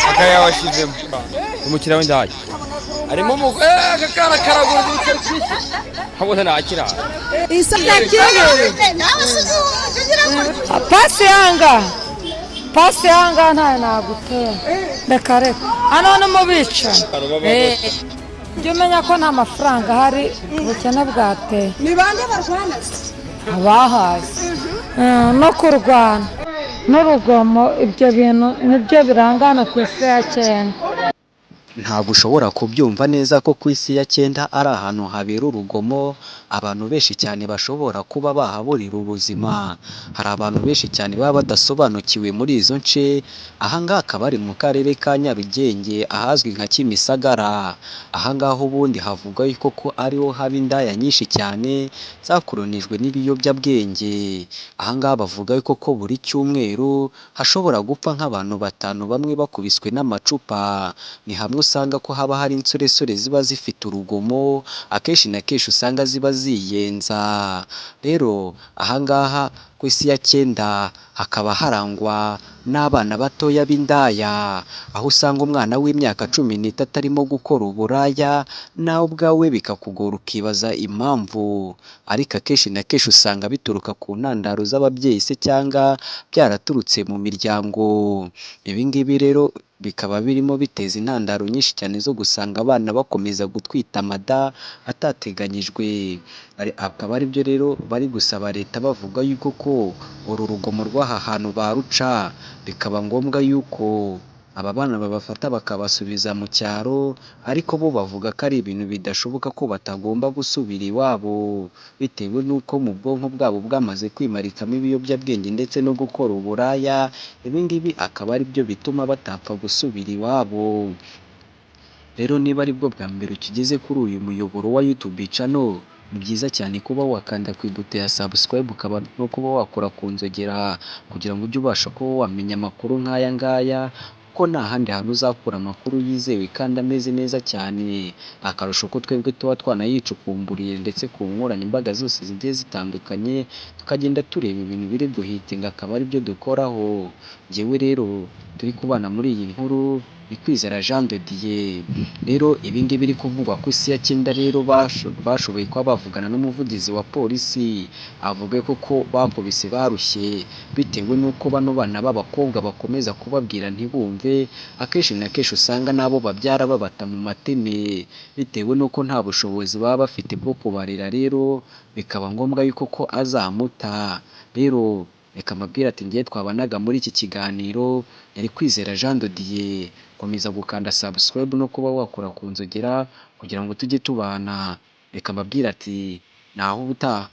akaya washizemo umukira w'indaya arimo akakara karagura habona nakira isabya kero pasi yanga nta nagutera ndakareka hano no mubica jya umenya ko nta mafaranga hari ubukene bwateye ni bande barwana abahazi no kurwana n'urugomo ibyo bintu nibyo birangana ku isi ya cyenda. ntabwo ushobora kubyumva neza ko ku isi ya cyenda ari ahantu habera urugomo abantu benshi cyane bashobora kuba bahaburira ubuzima. Hari abantu benshi cyane baba badasobanukiwe muri izo nce. Ahangaha akaba ari mu karere ka Nyarugenge ahazwi nka Kimisagara. Ahangaha ubundi havuga yuko ko ariho haba indaya nyinshi cyane zakoronijwe n'ibiyobyabwenge. Ahangaha bavuga yuko ko buri cyumweru hashobora gupfa nk'abantu 5 bamwe bakubiswe n'amacupa. Ni hamwe usanga ko haba hari insoresore ziba zifite urugomo, akenshi na kenshi usanga ziba ziyenza. Rero ahangaha ku isi ya cyenda hakaba harangwa n'abana batoya b'indaya, aho usanga umwana w'imyaka 13 arimo gukora uburaya nawe ubwawe bikakugora ukibaza impamvu, ariko akenshi na kenshi usanga bituruka ku ntandaro z'ababyeyi se cyangwa byaraturutse mu miryango. Ibi ngibi rero bikaba birimo biteza intandaro nyinshi cyane zo gusanga abana bakomeza gutwita amada atateganyijwe. Akaba ari byo rero bari gusaba leta bavuga yuko ko uru rugomo rw'aha hantu baruca, bikaba ngombwa yuko aba bana babafata bakabasubiza mu cyaro, ariko bo bavuga ko ari ibintu bidashoboka ko batagomba gusubira iwabo bitewe n'uko mu bwonko bwabo bwamaze kwimarikamo ibiyobyabwenge ndetse no gukora uburaya. Ibi ngibi akaba ari byo bituma batapfa gusubira iwabo. Rero niba ari bwo bwa mbere ukigeze kuri uyu muyoboro wa YouTube channel, ni byiza cyane kuba wakanda ku ibuto ya subscribe ukaba no kuba wakora ku nzogera kugira ngo ujye ubasha kuba wamenya amakuru nk'aya ngaya, ko nta handi hantu uzakura amakuru yizewe kandi ameze neza cyane. Akarusho ko twebwe tuba twanayicukumburiye ndetse ku nkoranyambaga zose zigiye zitandukanye, tukagenda tureba ibintu biri guhitinga akaba ari byo dukoraho. Njyewe rero turi kubana muri iyi nkuru ni Kwizera Jean de Dieu. Rero ibi ngibi biri kuvugwa ku isi ya cyenda rero bashoboye kuba bavugana n'umuvugizi wa polisi, avuga ko bakubise barushye bitewe n'uko bano bana b'abakobwa bakomeza kubabwira ntibumve. Akenshi na kenshi usanga nabo babyara babata mu mateme bitewe n'uko nta bushobozi baba bafite bwo kubarera, rero bikaba ngombwa yuko ko azamuta. Rero reka mbabwire ati ngiye twabanaga muri iki kiganiro yari Kwizera Jean de Dieu. Komeza gukanda subscribe no kuba wakora ku nzogera kugira ngo tujye tubana. Reka mbabwire ati naho ubutaha.